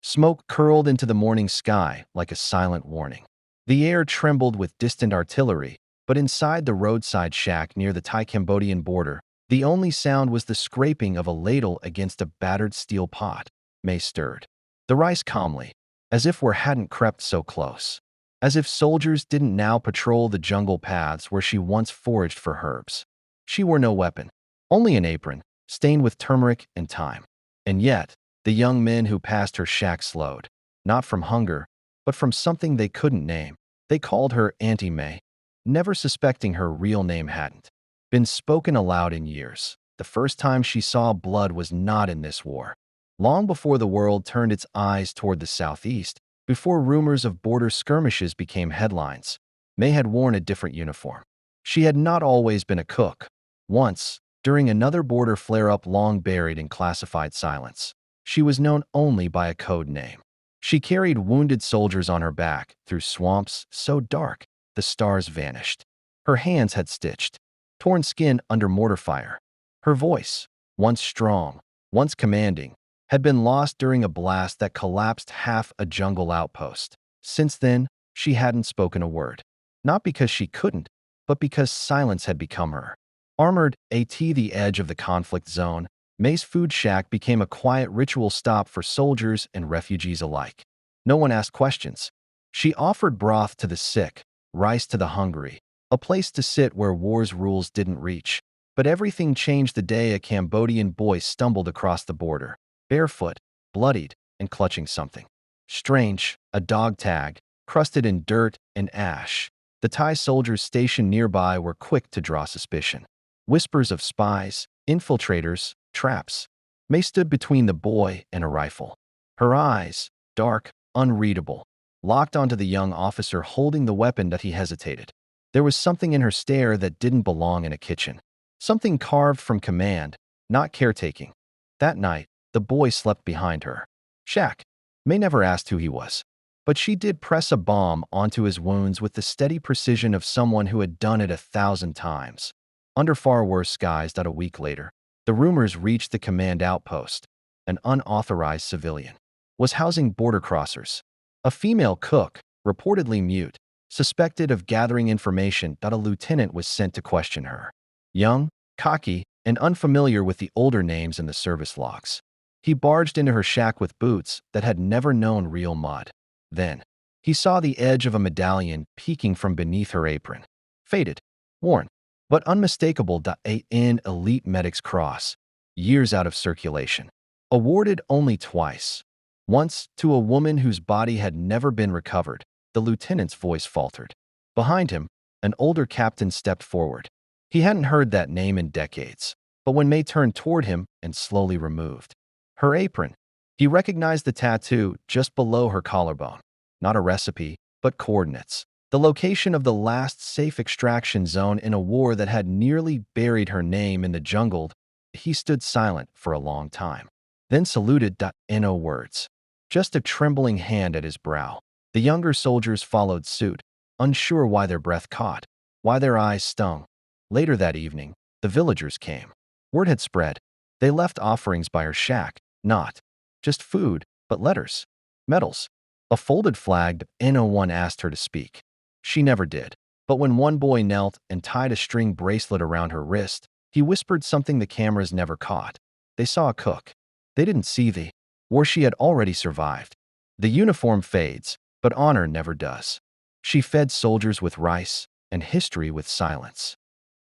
Smoke curled into the morning sky like a silent warning. The air trembled with distant artillery, but inside the roadside shack near the Thai-Cambodian border, the only sound was the scraping of a ladle against a battered steel pot. May stirred the rice calmly, as if war hadn't crept so close. As if soldiers didn't now patrol the jungle paths where she once foraged for herbs. She wore no weapon, only an apron, stained with turmeric and thyme. And yet, the young men who passed her shack slowed, not from hunger, but from something they couldn't name. They called her Auntie May, never suspecting her real name hadn't been spoken aloud in years. The first time she saw blood was not in this war. Long before the world turned its eyes toward the southeast, before rumors of border skirmishes became headlines, May had worn a different uniform. She had not always been a cook. Once, during another border flare-up long buried in classified silence, she was known only by a code name. She carried wounded soldiers on her back through swamps so dark the stars vanished. Her hands had stitched torn skin under mortar fire. Her voice, once strong, once commanding, had been lost during a blast that collapsed half a jungle outpost. Since then, she hadn't spoken a word. Not because she couldn't, but because silence had become her. Armored at the edge of the conflict zone, May's food shack became a quiet ritual stop for soldiers and refugees alike. No one asked questions. She offered broth to the sick, rice to the hungry, a place to sit where war's rules didn't reach. But everything changed the day a Cambodian boy stumbled across the border, barefoot, bloodied, and clutching something strange, a dog tag, crusted in dirt and ash. The Thai soldiers stationed nearby were quick to draw suspicion. Whispers of spies, infiltrators, traps. May stood between the boy and a rifle. Her eyes, dark, unreadable, locked onto the young officer holding the weapon that he hesitated. There was something in her stare that didn't belong in a kitchen. Something carved from command, not caretaking. That night, the boy slept behind her shack. May never asked who he was, but she did press a bomb onto his wounds with the steady precision of someone who had done it 1,000 times. Under far worse skies that a week later, the rumors reached the command outpost. An unauthorized civilian was housing border crossers. A female cook, reportedly mute, suspected of gathering information that a lieutenant was sent to question her. Young, cocky, and unfamiliar with the older names in the service logs. He barged into her shack with boots that had never known real mud. Then, he saw the edge of a medallion peeking from beneath her apron. Faded, worn, but unmistakable. An elite medic's cross, years out of circulation. Awarded only twice. Once to a woman whose body had never been recovered. The lieutenant's voice faltered. Behind him, an older captain stepped forward. He hadn't heard that name in decades, but when May turned toward him and slowly removed her apron, he recognized the tattoo just below her collarbone. Not a recipe, but coordinates. The location of the last safe extraction zone in a war that had nearly buried her name in the jungle. He stood silent for a long time, then saluted. No words, just a trembling hand at his brow. The younger soldiers followed suit, unsure why their breath caught, why their eyes stung. Later that evening, the villagers came. Word had spread. They left offerings by her shack, not just food, but letters, medals, a folded flag. No one asked her to speak. She never did. But when one boy knelt and tied a string bracelet around her wrist, he whispered something the cameras never caught. They saw a cook. They didn't see the war she had already survived. The uniform fades, but honor never does. She fed soldiers with rice and history with silence.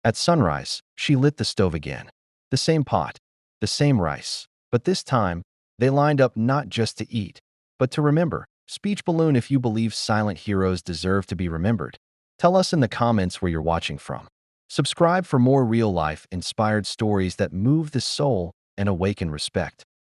At sunrise, she lit the stove again. The same pot, the same rice, but this time, they lined up not just to eat, but to remember. Speech balloon. If you believe silent heroes deserve to be remembered, tell us in the comments where you're watching from. Subscribe for more real-life, inspired stories that move the soul and awaken respect.